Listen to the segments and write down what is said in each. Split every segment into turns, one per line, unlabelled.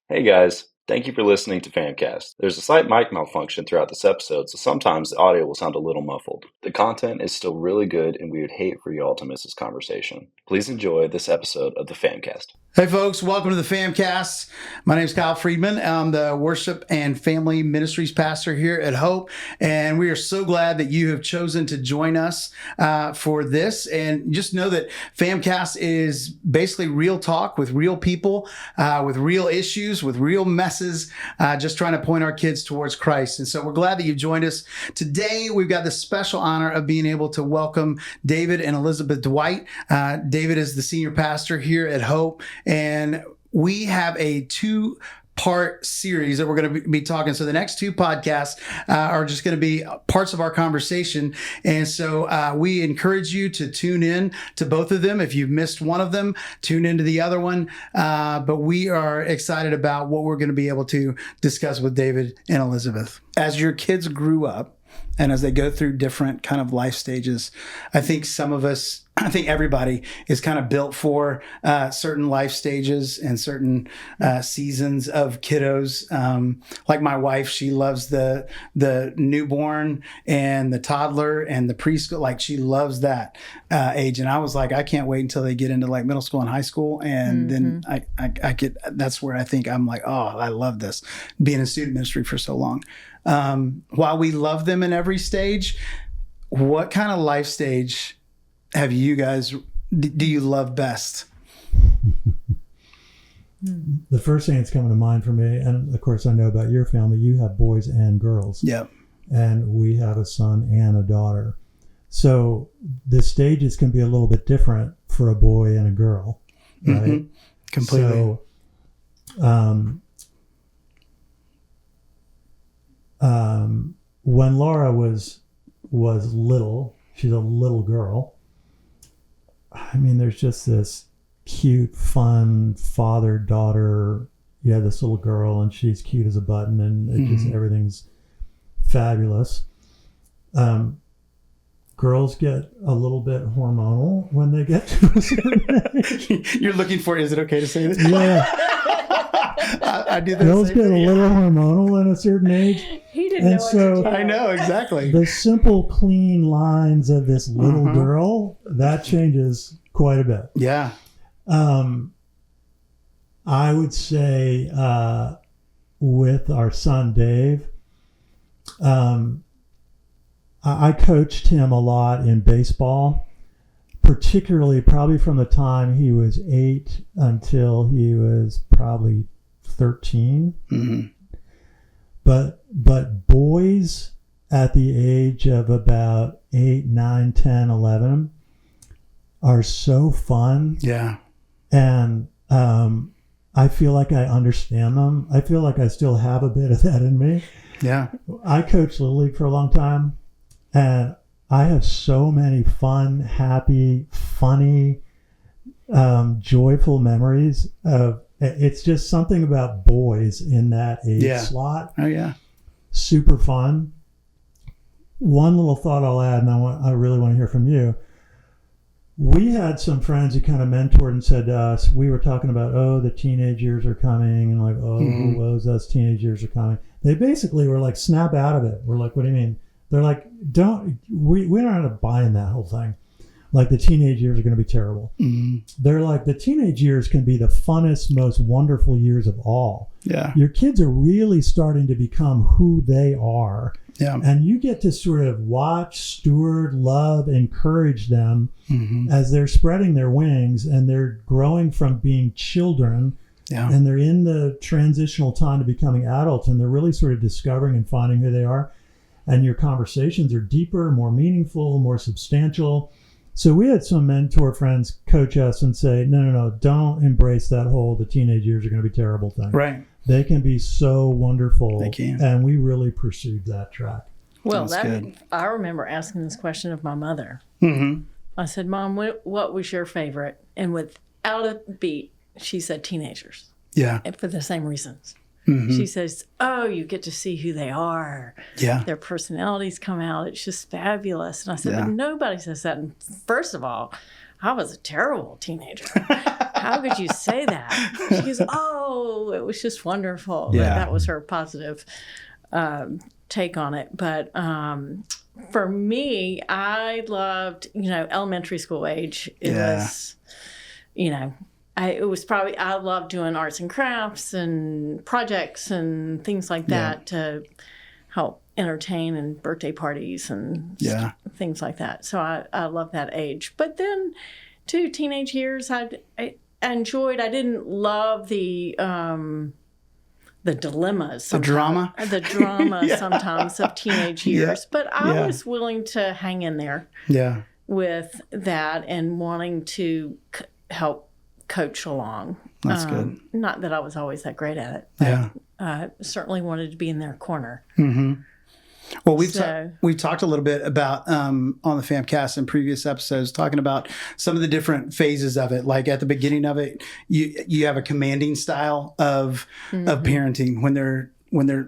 Hey guys, thank you for listening to FAMcast. There's a slight mic malfunction throughout this episode, so sometimes the audio will sound a little muffled. The content is still really good, and we would hate for you all to miss this conversation. Please enjoy this episode of the FAMcast.
Hey folks, welcome to the FAMcast. My name is Kyle Friedman. I'm the Worship and Family Ministries pastor here at Hope, and we are so glad that you have chosen to join us for this. And just know that FAMcast is basically real talk with real people, with real issues, with real messes, just trying to point our kids towards Christ. And so we're glad that you joined us. Today, we've got the special honor of being able to welcome David and Elisabeth Dwightl. David is the senior pastor here at Hope. And we have a two-part series that we're going to be talking. So the next two podcasts are just going to be parts of our conversation. And so we encourage you to tune in to both of them. If you've missed one of them, tune into the other one. But we are excited about what we're going to be able to discuss with David and Elisabeth. As your kids grew up and as they go through different kind of life stages, I think everybody is kind of built for certain life stages and certain seasons of kiddos. Like my wife, she loves the newborn and the toddler and the preschool. Like she loves that age. And I was like, I can't wait until they get into like middle school and high school. And then I get, that's where I think I'm like, oh, I love this, being in student ministry for so long. While we love them in every stage, what kind of life stage have you guys, do you love best?
The first thing that's coming to mind for me, and of course I know about your family, you have boys and girls.
Yep.
And we have a son and a daughter. So the stages can be a little bit different for a boy and a girl, right?
Mm-hmm. Completely.
So when Laura was little, she's a little girl. I mean, there's just this cute, fun father-daughter. You have this little girl, and she's cute as a button, and it just everything's fabulous. Girls get a little bit hormonal when they get to a certain age.
You're looking for, is it okay to say this?
Yeah.
I do that.
Girls get a little hormonal in a certain age.
He didn't know what to do.
I know, exactly.
The simple, clean lines of this little girl, that changes quite a bit.
Yeah.
I would say with our son, Dave, I coached him a lot in baseball, particularly probably from the time he was 8 until he was probably 13.
Mm-hmm.
But boys at the age of about 8, 9, 10, 11 are so fun.
Yeah.
And I feel like I understand them. I feel like I still have a bit of that in me.
Yeah.
I coached Little League for a long time, and I have so many fun, happy, funny, joyful memories of. It's just something about boys in that age slot.
Oh yeah.
Super fun. One little thought I'll add, and I really want to hear from you. We had some friends who kind of mentored and said to us, we were talking about, the teenage years are coming, and like, woes us, teenage years are coming. They basically were like, snap out of it. We're like, what do you mean? They're like, we don't have to buy in that whole thing. Like the teenage years are going to be terrible.
Mm-hmm.
They're like, the teenage years can be the funnest, most wonderful years of all.
Yeah.
Your kids are really starting to become who they are.
Yeah.
And you get to sort of watch, steward, love, encourage them as they're spreading their wings and they're growing from being children.
Yeah.
And they're in the transitional time to becoming adults, and they're really sort of discovering and finding who they are. And your conversations are deeper, more meaningful, more substantial. So we had some mentor friends coach us and say, no, don't embrace that whole the teenage years are going to be terrible thing.
Right.
They can be so wonderful.
They can.
And we really pursued that track.
Well,
Good.
I remember asking this question of my mother.
Mm-hmm.
I said, Mom, what was your favorite? And without a beat, she said teenagers.
Yeah.
And for the same reasons.
Mm-hmm.
She says, you get to see who they are.
Yeah.
Their personalities come out. It's just fabulous. And I said, but nobody says that. And first of all, I was a terrible teenager. how could you say that? She goes, oh, it was just wonderful.
Yeah.
That was her positive take on it. But for me, I loved, elementary school age. It was, I loved doing arts and crafts and projects and things like that to help entertain and birthday parties and things like that. So I love that age. But then, too, teenage years, I enjoyed. I didn't love the dilemmas,
the drama
sometimes of teenage years. But I was willing to hang in there with that and wanting to help coach along.
That's good.
Not that I was always that great at it, but I certainly wanted to be in their corner.
Mm-hmm. Well, we've talked a little bit about on the FAMcast in previous episodes, talking about some of the different phases of it. Like at the beginning of it, you have a commanding style of parenting when they're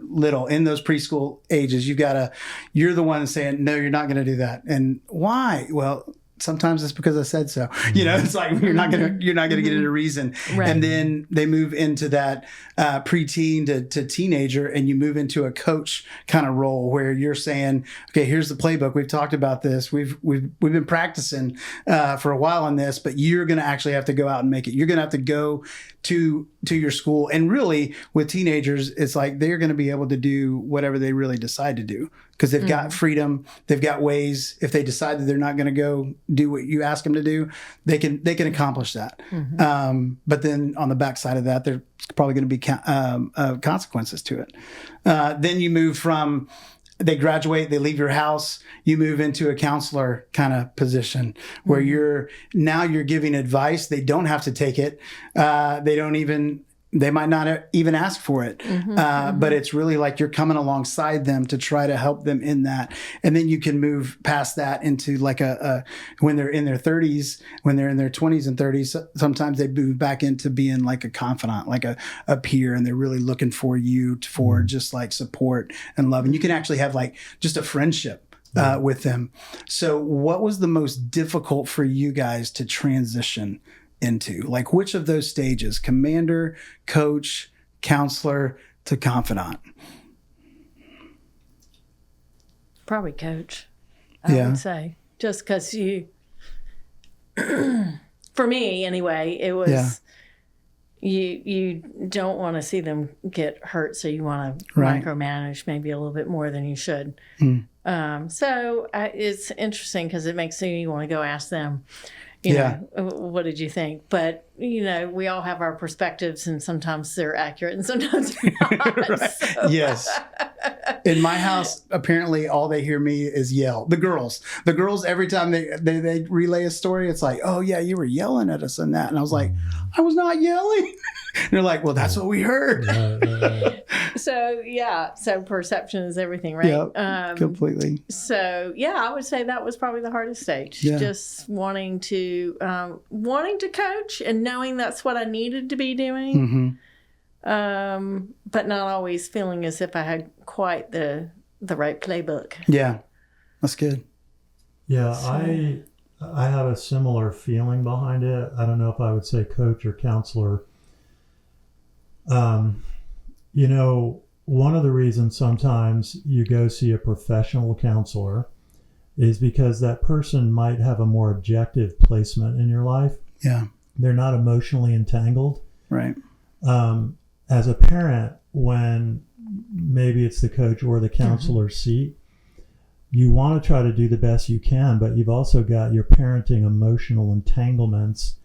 little, in those preschool ages. You're the one saying, no, you're not going to do that. And why? Well, sometimes it's because I said so. It's like you're not gonna get a reason. Right. And then they move into that preteen to teenager, and you move into a coach kind of role where you're saying, okay, here's the playbook. We've talked about this. We've been practicing for a while on this, but you're gonna actually have to go out and make it. You're gonna have to go to your school. And really, with teenagers, it's like they're going to be able to do whatever they really decide to do, because they've got freedom. They've got ways. If they decide that they're not going to go do what you ask them to do, they can accomplish that. But then on the backside of that, there's probably going to be consequences to it. Then you move from, they graduate, they leave your house, you move into a counselor kind of position where you're giving advice. They don't have to take it. They might not even ask for it. But it's really like you're coming alongside them to try to help them in that. And then you can move past that into like when they're in their 30s, when they're in their 20s and 30s, sometimes they move back into being like a confidant, like a peer, and they're really looking for you for just like support and love. And you can actually have like just a friendship with them. So what was the most difficult for you guys to transition into? Like, which of those stages, commander, coach, counselor to confidant?
Probably coach, I would say. Just because for me anyway, it was, you don't want to see them get hurt, so you want to micromanage maybe a little bit more than you should. So it's interesting because it makes you want to go ask them, what did you think? But, we all have our perspectives, and sometimes they're accurate and sometimes they're not. So.
Yes. In my house, apparently all they hear me is yell. The girls, every time they relay a story, it's like, oh yeah, you were yelling at us and that. And I was like, I was not yelling. And they're like, well, that's what we heard. So perception is everything, right? Yeah, completely.
So I would say that was probably the hardest stage. Just wanting to coach and knowing that's what I needed to be doing. But not always feeling as if I had quite the right playbook. Yeah,
that's good.
Yeah, so. I have a similar feeling behind it. I don't know if I would say coach or counselor. One of the reasons sometimes you go see a professional counselor is because that person might have a more objective placement in your life. Yeah. They're not emotionally entangled. Right. As a parent, when maybe it's the coach or the counselor's seat, you want to try to do the best you can, but you've also got your parenting emotional entanglements.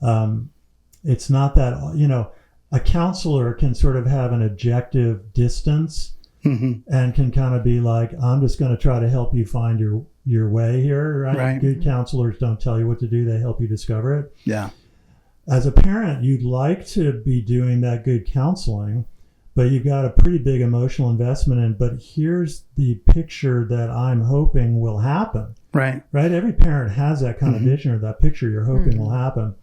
It's not that, a counselor can sort of have an objective distance and can kind of be like, I'm just going to try to help you find your way here, right? Good counselors don't tell you what to do. They help you discover it. Yeah. As a parent, you'd like to be doing that good counseling, but you've got a pretty big emotional investment in, but here's the picture that I'm hoping will happen. Right. Every parent has that kind of vision or that picture you're hoping will happen.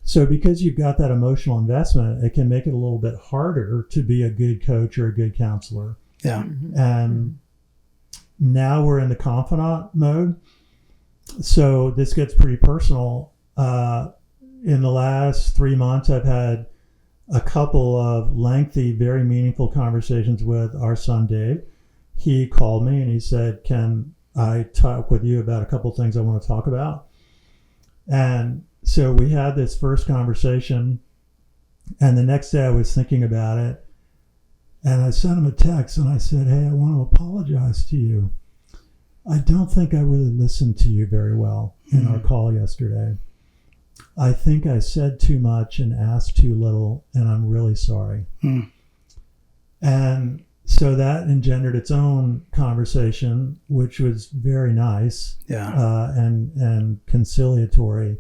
So because you've got that emotional investment, it can make it a little bit harder to be a good coach or a good counselor. Yeah. And now we're in the confidant mode. So this gets pretty personal. in the last 3 months, I've had a couple of lengthy, very meaningful conversations with our son, Dave. He called me and he said, "Can I talk with you about a couple of things I want to talk about?" And so we had this first conversation, and the next day I was thinking about it, and I sent him a text and I said, "Hey, I want to apologize to you. I don't think I really listened to you very well in our call yesterday. I think I said too much and asked too little, and I'm really sorry." And so that engendered its own conversation, which was very nice, and conciliatory.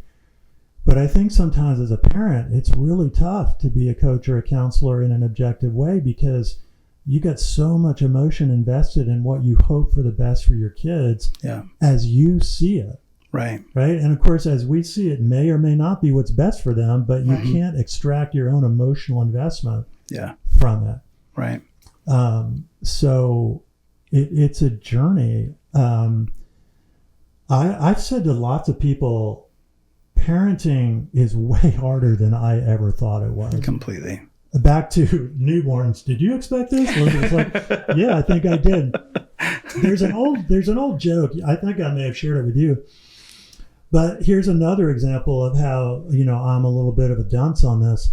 But I think sometimes as a parent, it's really tough to be a coach or a counselor in an objective way, because you got so much emotion invested in what you hope for the best for your kids as you see it.
Right.
And of course, as we see it, may or may not be what's best for them, but you can't extract your own emotional investment from it.
Right.
So it's a journey. I've said to lots of people, parenting is way harder than I ever thought it was.
Completely.
Back to newborns. Did you expect this? It's like, yeah, I think I did. There's an old joke. I think I may have shared it with you. But here's another example of how, I'm a little bit of a dunce on this.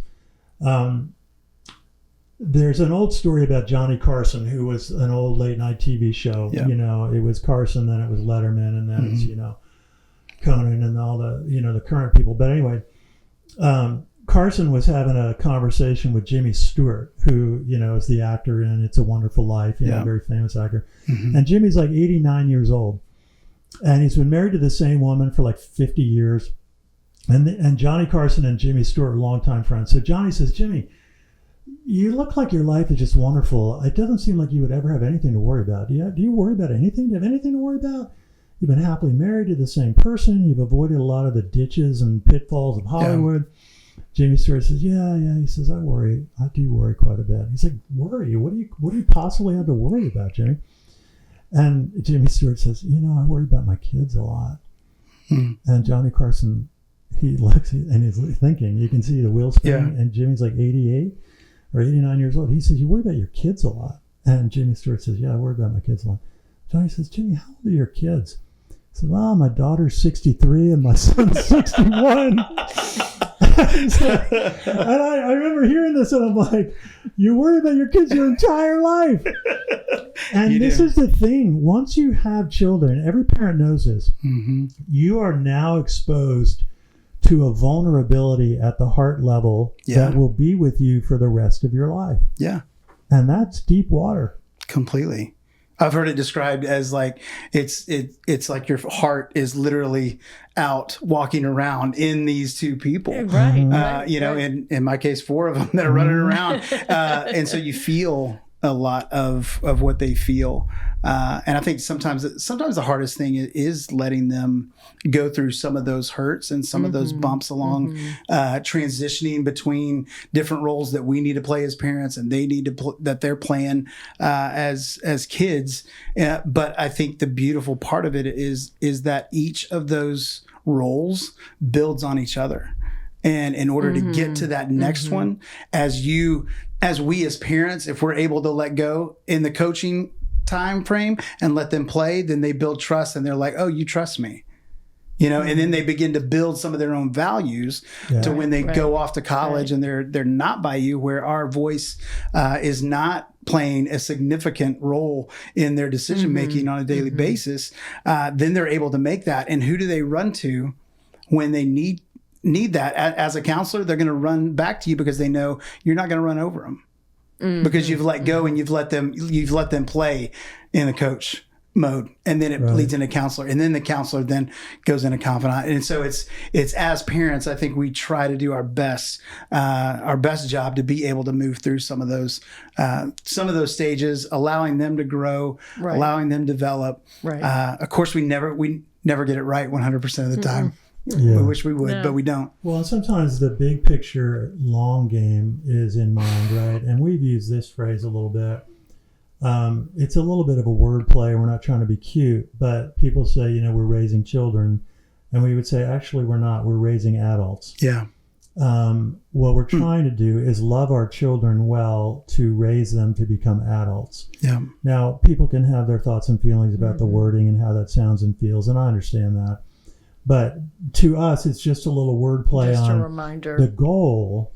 There's an old story about Johnny Carson, who was an old late night TV show.
Yeah.
It was Carson, then it was Letterman, and then it's, Conan and all the, the current people. But anyway, Carson was having a conversation with Jimmy Stewart, who, is the actor in It's a Wonderful Life, very famous actor. And Jimmy's like 89 years old. And he's been married to the same woman for like 50 years. And Johnny Carson and Jimmy Stewart are longtime friends. So Johnny says, "Jimmy, you look like your life is just wonderful. It doesn't seem like you would ever have anything to worry about. Do you worry about anything? Do you have anything to worry about? You've been happily married to the same person. You've avoided a lot of the ditches and pitfalls of Hollywood." Jimmy Stewart says, yeah. He says, I do worry quite a bit. He's like, worry? What do you possibly have to worry about, Jimmy? And Jimmy Stewart says, I worry about my kids a lot. And Johnny Carson, he looks and he's thinking, you can see the wheels spinning, and Jimmy's like 88 or 89 years old. He says, you worry about your kids a lot. And Jimmy Stewart says, yeah, I worry about my kids a lot. Johnny says, Jimmy, how old are your kids? He says, well, my daughter's 63 and my son's 61. And I remember hearing this, and I'm like, you worry about your kids your entire life. And this is the thing. Once you have children, every parent knows this, you are now exposed to a vulnerability at the heart level that will be with you for the rest of your life. Yeah. And that's deep water.
Completely. I've heard it described as like it's like your heart is literally out walking around in these two people, right? In my case, 4 of them that are running around, and so you feel a lot of what they feel, and I think sometimes the hardest thing is letting them go through some of those hurts and some of those bumps along, transitioning between different roles that we need to play as parents and they need to that they're playing as kids. But I think the beautiful part of it is that each of those roles builds on each other, and in order to get to that next one, as we as parents, if we're able to let go in the coaching time frame and let them play, then they build trust, and they're like, oh, you trust me, and then they begin to build some of their own values to when they go off to college and they're not by you, where our voice is not playing a significant role in their decision making on a daily basis. Then they're able to make that. And who do they run to when they need that? As a counselor, they're going to run back to you because they know you're not going to run over them because you've let go and you've let them play in the coach mode, and then it leads into counselor, and then the counselor then goes into confidant. And so it's as parents, I think we try to do our best job to be able to move through some of those stages, allowing them to grow, allowing them to develop. Of course, we never get it right 100% of the time. We wish we would, but we don't.
Well, sometimes the big picture long game is in mind, right? And we've used this phrase a little bit. It's a little bit of a wordplay. We're not trying to be cute, but people say, we're raising children. And we would say, actually, we're not. We're raising adults. Yeah. what we're trying to do is love our children well to raise them to become adults.
Yeah.
Now, people can have their thoughts and feelings about the wording and how that sounds and feels, and I understand that. But to us, it's just a little wordplay
Just
on
a reminder.
the goal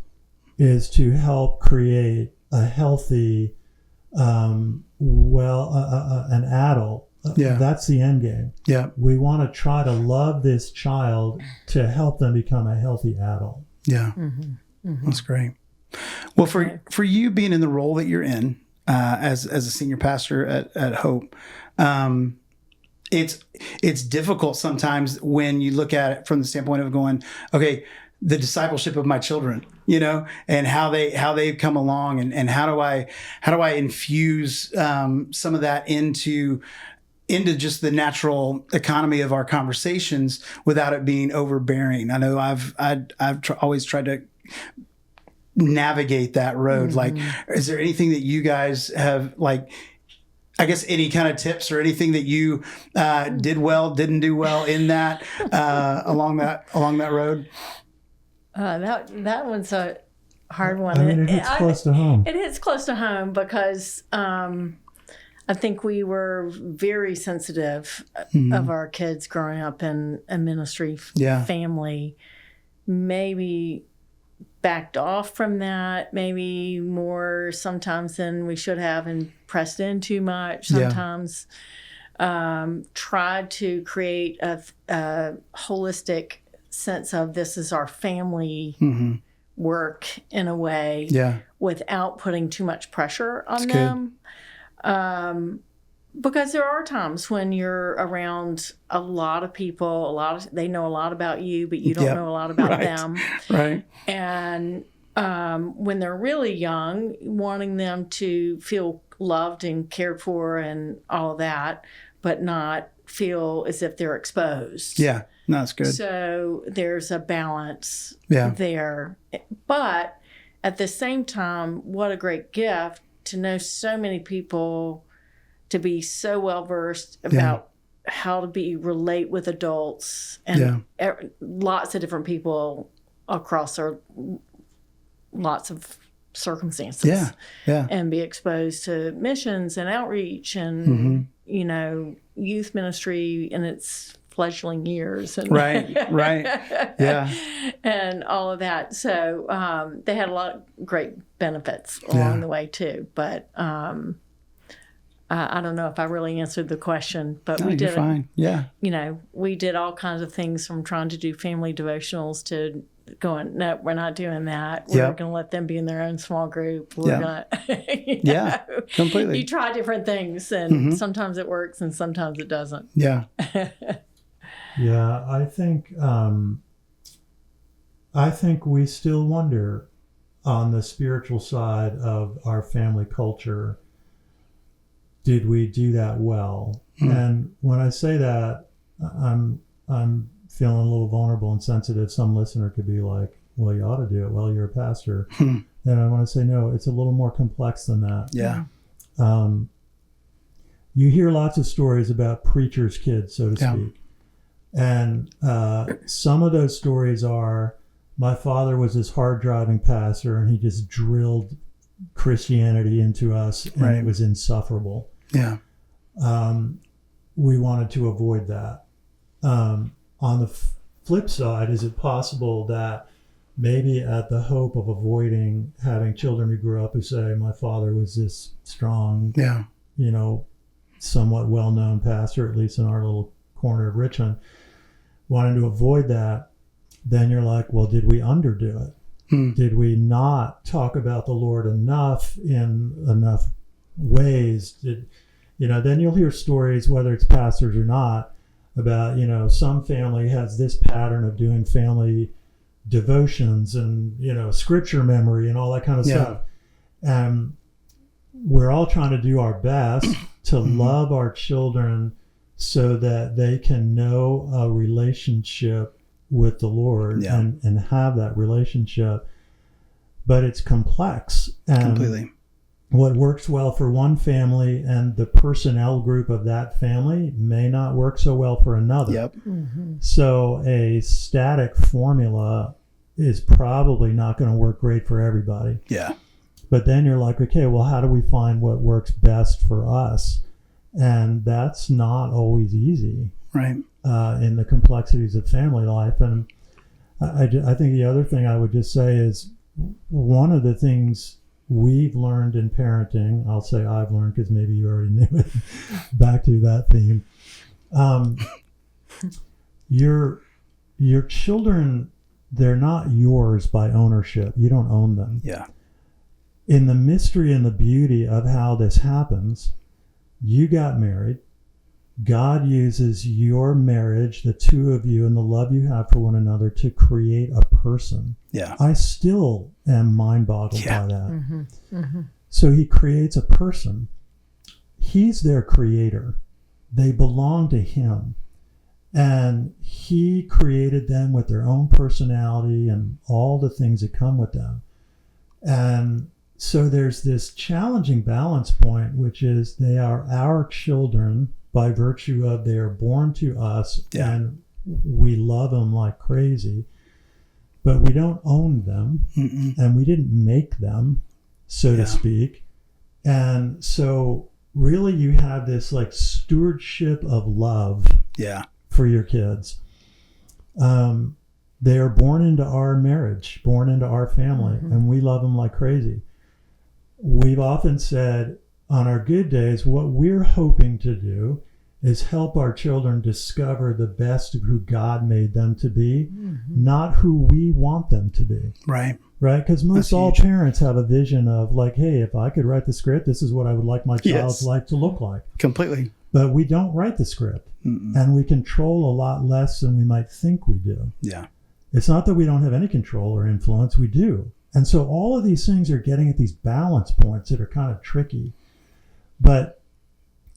is to help create a healthy, an adult.
Yeah.
That's the end game.
Yeah.
We want to try to love this child to help them become a healthy adult.
Yeah. That's great. Well, for you being in the role that you're in as a senior pastor at Hope, it's difficult sometimes when you look at it from the standpoint of going, okay, the discipleship of my children, and how they've come along, and how do I infuse some of that into just the natural economy of our conversations without it being overbearing. I know I've always tried to navigate that road. Like, is there anything that you guys have, like, I guess, any kind of tips or anything that you did well, didn't do well in that along that road?
That one's a hard one.
I mean, it hits close to home.
It hits close to home because I think we were very sensitive of our kids growing up in a ministry family. Maybe backed off from that, maybe more sometimes than we should have, and pressed in too much. Sometimes tried to create a holistic sense of this is our family work in a way without putting too much pressure on them. Because there are times when you're around a lot of people, they know a lot about you, but you don't know a lot about them.
Right.
And when they're really young, wanting them to feel loved and cared for and all of that, but not feel as if they're exposed.
Yeah, no, that's good.
So there's a balance there. But at the same time, what a great gift to know so many people, to be so well versed about how to relate with adults and lots of different people across lots of circumstances. And be exposed to missions and outreach and youth ministry in its fledgling years and and all of that. So they had a lot of great benefits along the way too. But I don't know if I really answered the question, but we did.
Fine. Yeah.
We did all kinds of things, from trying to do family devotionals to going, no, we're not doing that. We're going to let them be in their own small group. We're going to,
completely.
You try different things, and sometimes it works and sometimes it doesn't.
Yeah.
Yeah, I think we still wonder on the spiritual side of our family culture, did we do that well? And when I say that, I'm feeling a little vulnerable and sensitive. Some listener could be like, well, you ought to do it. Well, you're a pastor. And I want to say, no, it's a little more complex than that.
Yeah.
You hear lots of stories about preachers' kids, so to speak. And some of those stories are, my father was this hard-driving pastor, and he just drilled Christianity into us, and it was insufferable.
Yeah.
We wanted to avoid that. On the flip side, is it possible that maybe at the hope of avoiding having children who grew up who say, my father was this strong, somewhat well-known pastor, at least in our little corner of Richmond, wanting to avoid that, then you're like, well, did we underdo it? Did we not talk about the Lord enough in enough ways? Then you'll hear stories, whether it's pastors or not, about, some family has this pattern of doing family devotions and, scripture memory and all that kind of stuff. And we're all trying to do our best to love our children so that they can know a relationship with the Lord and have that relationship. But it's complex. And
completely.
What works well for one family and the personnel group of that family may not work so well for another.
Yep.
So a static formula is probably not going to work great for everybody.
Yeah.
But then you're like, okay, well, how do we find what works best for us? And that's not always easy,
Right.
In the complexities of family life. And I think the other thing I would just say is one of the things we've learned in parenting, I'll say I've learned because maybe you already knew it, back to that theme. Your children, they're not yours by ownership. You don't own them.
Yeah.
In the mystery and the beauty of how this happens, you got married. God uses your marriage, the two of you, and the love you have for one another to create a person.
Yeah.
I still am mind-boggled by that.
Mm-hmm. Mm-hmm.
So he creates a person. He's their creator. They belong to him. And he created them with their own personality and all the things that come with them. And so there's this challenging balance point, which is they are our children by virtue of they are born to us, and we love them like crazy, but we don't own them.
Mm-mm.
And we didn't make them, so to speak. And so really you have this like stewardship of love for your kids. They are born into our marriage, born into our family, and we love them like crazy. We've often said on our good days, what we're hoping to do is help our children discover the best of who God made them to be, not who we want them to be.
Right.
Right? Because most all parents have a vision of like, hey, if I could write the script, this is what I would like my child's life to look like.
Completely.
But we don't write the script.
Mm-mm.
And we control a lot less than we might think we do.
Yeah.
It's not that we don't have any control or influence, we do. And so all of these things are getting at these balance points that are kind of tricky. But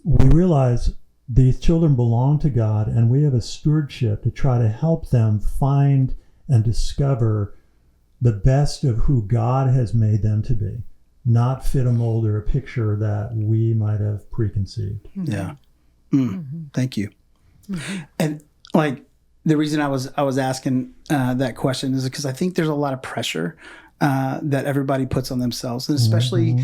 we realize these children belong to God, and we have a stewardship to try to help them find and discover the best of who God has made them to be, not fit a mold or a picture that we might have preconceived.
Yeah. Thank you. And like the reason I was asking that question is because I think there's a lot of pressure that everybody puts on themselves, and especially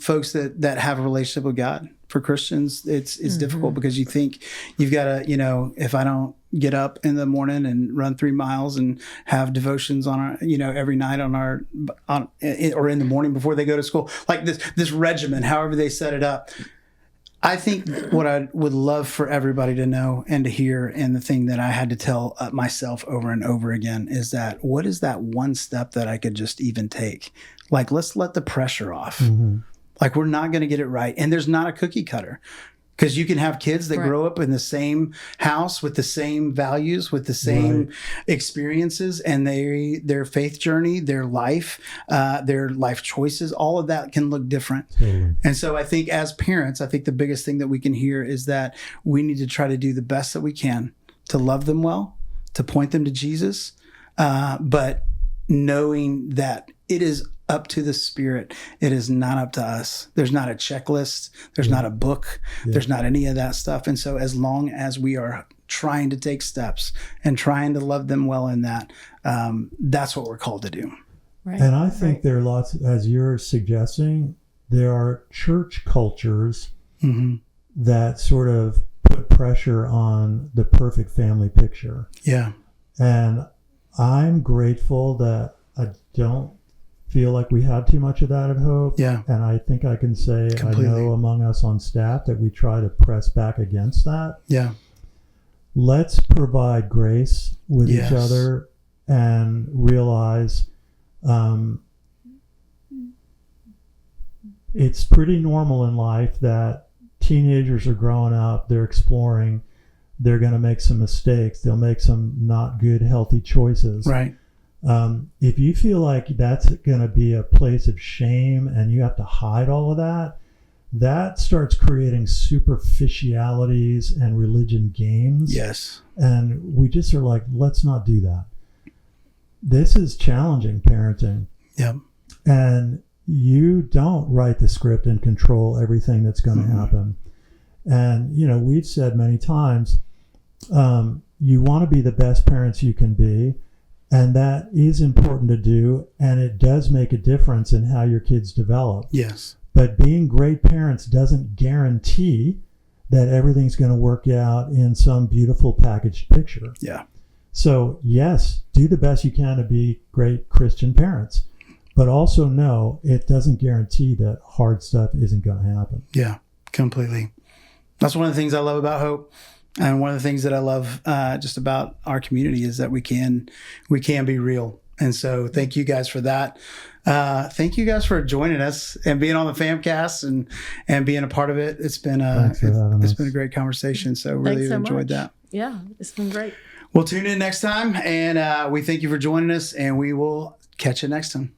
folks that have a relationship with God. For Christians, it's difficult because you think you've got to, if I don't get up in the morning and run 3 miles and have devotions on our, every night or in the morning before they go to school, like this regimen, however they set it up. I think what I would love for everybody to know and to hear, and the thing that I had to tell myself over and over again, is that what is that one step that I could just even take? Like, let's let the pressure off. Like, we're not going to get it right. And there's not a cookie cutter, because you can have kids that grow up in the same house with the same values, with the same experiences, and their faith journey, their life choices, all of that can look different. And so I think as parents, I think the biggest thing that we can hear is that we need to try to do the best that we can to love them well, to point them to Jesus, but knowing that it is up to the Spirit. It is not up to us. There's not a checklist. There's not a book. There's not any of that stuff. And so as long as we are trying to take steps and trying to love them well in that, that's what we're called to do.
Right. And I think there are lots, as you're suggesting, there are church cultures that sort of put pressure on the perfect family picture.
Yeah.
And I'm grateful that I don't feel like we have too much of that at Hope.
Yeah.
And I think I can say
Completely.
I know among us on staff that we try to press back against that.
Yeah.
Let's provide grace with each other and realize it's pretty normal in life that teenagers are growing up, they're exploring, they're going to make some mistakes, they'll make some not good, healthy choices.
Right.
If you feel like that's going to be a place of shame and you have to hide all of that, that starts creating superficialities and religion games.
Yes.
And we just are like, let's not do that. This is challenging parenting.
Yep.
And you don't write the script and control everything that's going to happen. And, we've said many times, you want to be the best parents you can be. And that is important to do, and it does make a difference in how your kids develop.
Yes.
But being great parents doesn't guarantee that everything's going to work out in some beautiful packaged picture.
Yeah.
So, yes, do the best you can to be great Christian parents, but also know it doesn't guarantee that hard stuff isn't going to happen.
Yeah, completely. That's one of the things I love about Hope. And one of the things that I love just about our community is that we can be real. And so thank you guys for that. Thank you guys for joining us and being on the FAMcast and being a part of it. It's been it's been a great conversation. So really enjoyed that.
Yeah, it's been great.
We'll tune in next time, and we thank you for joining us, and we will catch you next time.